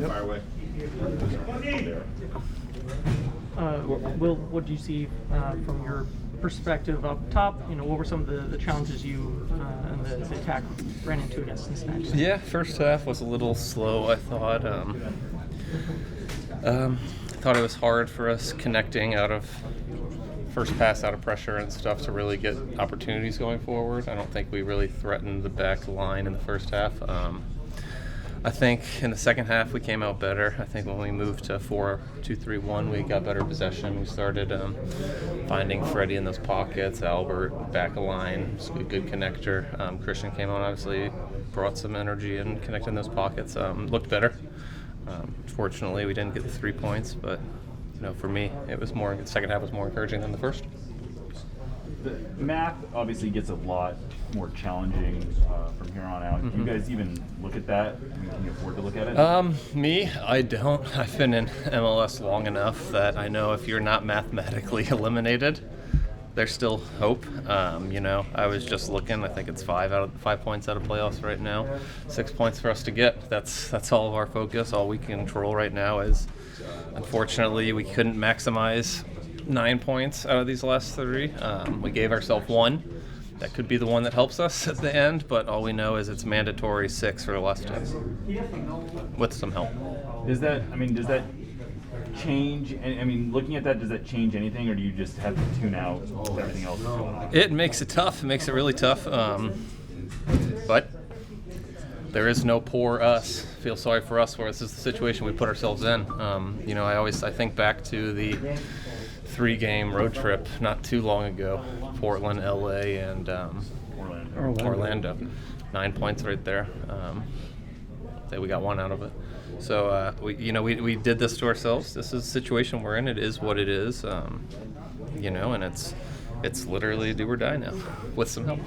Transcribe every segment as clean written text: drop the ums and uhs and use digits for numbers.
Fire away. Will, what do you see from your perspective up top? What were some of the challenges you and the attack ran into against Cincinnati? Yeah, first half was a little slow, I thought. Thought it was hard for us connecting out of first pass out of pressure and stuff to really get opportunities going forward. I don't think we really threatened the back line in the first half. I think in the second half we came out better. I think when we moved to 4-2-3-1, we got better possession. We started finding Freddie in those pockets, Albert back a line, was a good connector. Christian came on, obviously brought some energy and connected in those pockets. Looked better. Fortunately, we didn't get the 3 points, but for me, the second half was more encouraging than the first. The math obviously gets a lot more challenging from here on out. Mm-hmm. Do you guys even look at that? Can you afford to look at it? Me, I don't. I've been in MLS long enough that I know if you're not mathematically eliminated, there's still hope. I was just looking. I think it's 5 points out of playoffs right now. 6 points for us to get. That's all of our focus. All we can control right now is, unfortunately, we couldn't maximize 9 points out of these last 3. We gave ourselves 1. That could be the one that helps us at the end, but all we know is it's mandatory 6 for the last 2. With some help. Does that change? Looking at that, does that change anything, or do you just have to tune out everything else that's going on? It makes it tough. It makes it really tough. But there is no poor us. Feel sorry for us, where this is the situation we put ourselves in. I think back to the 3-game road trip not too long ago. Portland, LA, and Orlando. 9 points right there. We got 1 out of it. So we did this to ourselves. This is the situation we're in. It is what it is. And it's literally do or die now, with some help.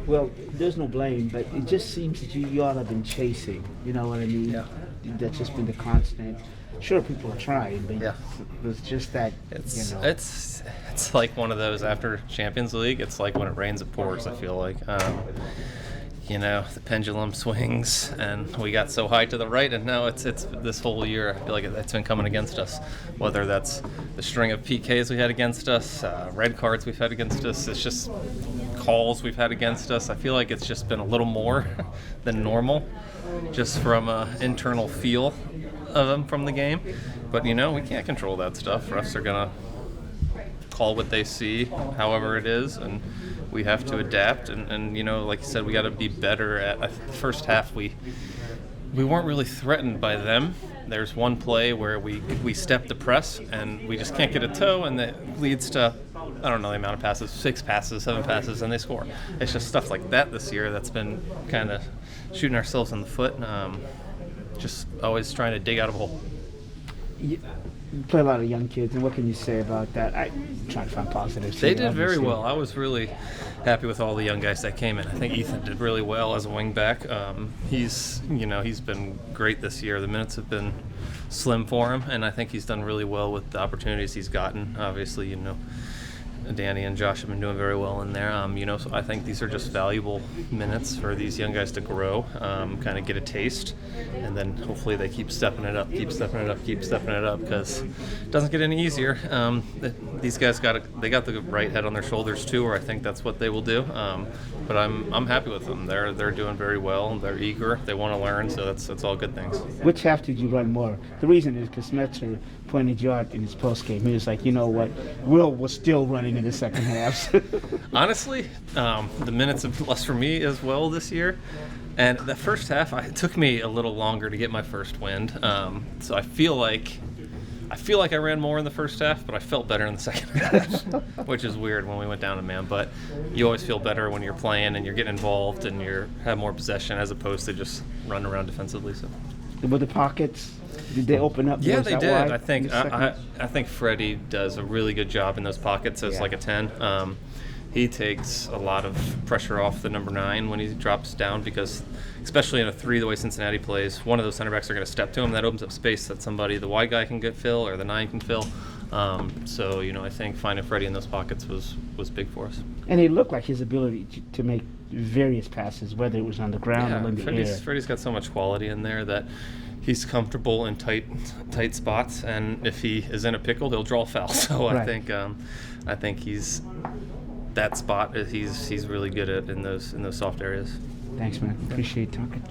Well, there's no blame, but it just seems that you ought to have been chasing. You know what I mean? Yeah. That's just been the constant. Sure, people are trying, but yeah. It's just that. It's like one of those after Champions League. It's like when it rains, it pours. I feel like. The pendulum swings, and we got so high to the right, and now it's this whole year. I feel like it's been coming against us. Whether that's the string of PKs we had against us, red cards we've had against us, it's just calls we've had against us. I feel like it's just been a little more than normal, just from an internal feel of them from the game. But we can't control that stuff. Refs are gonna call what they see, however it is, and we have to adapt. And like you said, we got to be better at the first half. We weren't really threatened by them. There's one play where we step the press and we just can't get a toe, and that leads to, I don't know the amount of passes, 6 passes, 7 passes, and they score. It's just stuff like that this year that's been kind of shooting ourselves in the foot. Just always trying to dig out of a hole. You play a lot of young kids, and what can you say about that? I'm trying to find positives. They did very well. I was really happy with all the young guys that came in. I think Ethan did really well as a wing back. He's been great this year. The minutes have been slim for him, and I think he's done really well with the opportunities he's gotten. Obviously, Danny and Josh have been doing very well in there. So I think these are just valuable minutes for these young guys to grow, kind of get a taste, and then hopefully they keep stepping it up, because it doesn't get any easier. These guys got the right head on their shoulders too, or I think that's what they will do. But I'm happy with them. They're doing very well. They're eager. They want to learn. So that's all good things. Which half did you run more? The reason is because Smetzer pointed you out in his post game. He was like, you know what, Will was still running in the second half. Honestly, the minutes have less for me as well this year. And the first half, it took me a little longer to get my first wind. So I feel like I ran more in the first half, but I felt better in the second half, which is weird when we went down to man. But you always feel better when you're playing and you're getting involved and you have more possession as opposed to just running around defensively. So. Were the pockets? Did they open up? Yeah, they did. I think Freddie does a really good job in those pockets as like a 10. He takes a lot of pressure off the number 9 when he drops down, because especially in a 3, the way Cincinnati plays, one of those center backs are going to step to him. That opens up space that the wide guy can get fill, or the 9 can fill. So I think finding Freddie in those pockets was big for us. And it looked like his ability to make various passes, whether it was on the ground or in the air. Freddie's got so much quality in there that he's comfortable in tight spots, and if he is in a pickle, he'll draw a foul. So Right. I think he's that spot. He's really good at in those soft areas. Thanks, man. Appreciate talking.